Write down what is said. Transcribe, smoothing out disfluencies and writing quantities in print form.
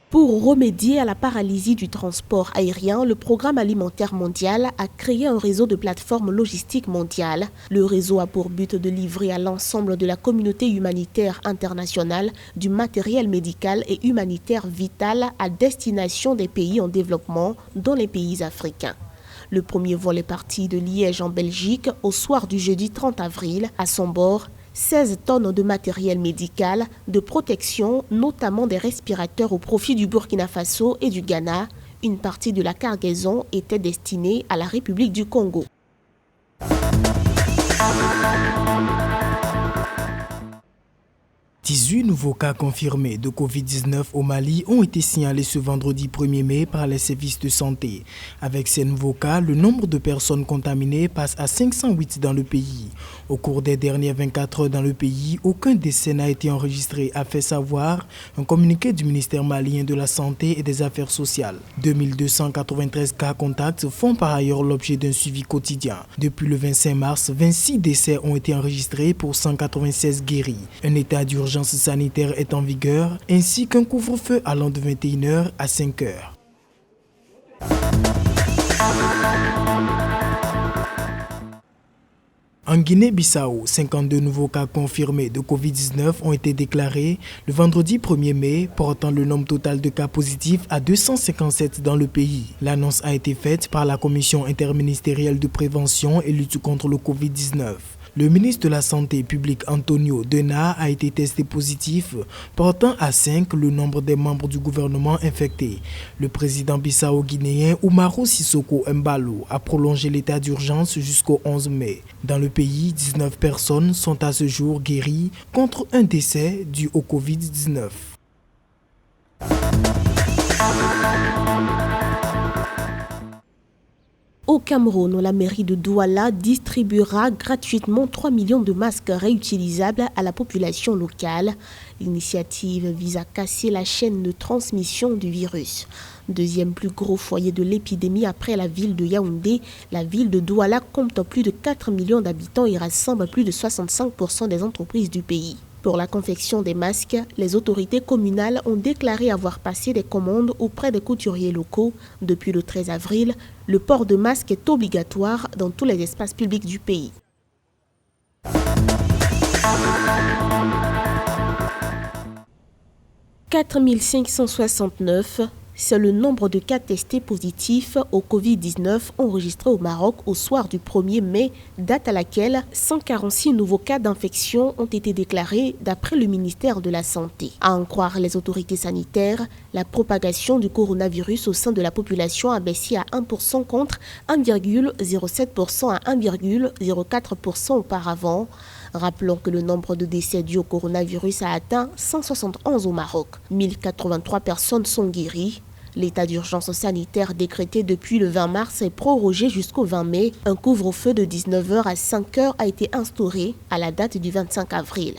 Pour remédier à la paralysie du transport aérien, le Programme alimentaire mondial a créé un réseau de plateformes logistiques mondiales. Le réseau a pour but de livrer à l'ensemble de la communauté humanitaire internationale du matériel médical et humanitaire vital à destination des pays en développement, dont les pays africains. Le premier vol est parti de Liège en Belgique au soir du jeudi 30 avril. À son bord, 16 tonnes de matériel médical, de protection, notamment des respirateurs au profit du Burkina Faso et du Ghana. Une partie de la cargaison était destinée à la République du Congo. « 18 nouveaux cas confirmés de Covid-19 au Mali ont été signalés ce vendredi 1er mai par les services de santé. Avec ces nouveaux cas, le nombre de personnes contaminées passe à 508 dans le pays. Au cours des dernières 24 heures dans le pays, aucun décès n'a été enregistré, a fait savoir un communiqué du ministère malien de la Santé et des Affaires sociales. 2293 cas contacts font par ailleurs l'objet d'un suivi quotidien. Depuis le 25 mars, 26 décès ont été enregistrés pour 196 guéris. Un état d'urgence sanitaire est en vigueur, ainsi qu'un couvre-feu allant de 21h à 5h. En Guinée-Bissau, 52 nouveaux cas confirmés de Covid-19 ont été déclarés le vendredi 1er mai, portant le nombre total de cas positifs à 257 dans le pays. L'annonce a été faite par la Commission interministérielle de prévention et lutte contre le Covid-19. Le ministre de la Santé publique Antonio Dena a été testé positif, portant à 5 le nombre des membres du gouvernement infectés. Le président bissau-guinéen Umaru Sissoko Embalo a prolongé l'état d'urgence jusqu'au 11 mai. Dans le pays, 19 personnes sont à ce jour guéries contre un décès dû au Covid-19. Au Cameroun, la mairie de Douala distribuera gratuitement 3 millions de masques réutilisables à la population locale. L'initiative vise à casser la chaîne de transmission du virus. Deuxième plus gros foyer de l'épidémie après la ville de Yaoundé, la ville de Douala compte plus de 4 millions d'habitants et rassemble plus de 65% des entreprises du pays. Pour la confection des masques, les autorités communales ont déclaré avoir passé des commandes auprès des couturiers locaux. Depuis le 13 avril, le port de masque est obligatoire dans tous les espaces publics du pays. « 4 569 », c'est le nombre de cas testés positifs au Covid-19 enregistrés au Maroc au soir du 1er mai, date à laquelle 146 nouveaux cas d'infection ont été déclarés d'après le ministère de la Santé. À en croire les autorités sanitaires, la propagation du coronavirus au sein de la population a baissé à 1% contre 1,07% à 1,04% auparavant. Rappelons que le nombre de décès dus au coronavirus a atteint 171 au Maroc. 1083 personnes sont guéries. L'état d'urgence sanitaire décrété depuis le 20 mars est prorogé jusqu'au 20 mai. Un couvre-feu de 19h à 5h a été instauré à la date du 25 avril.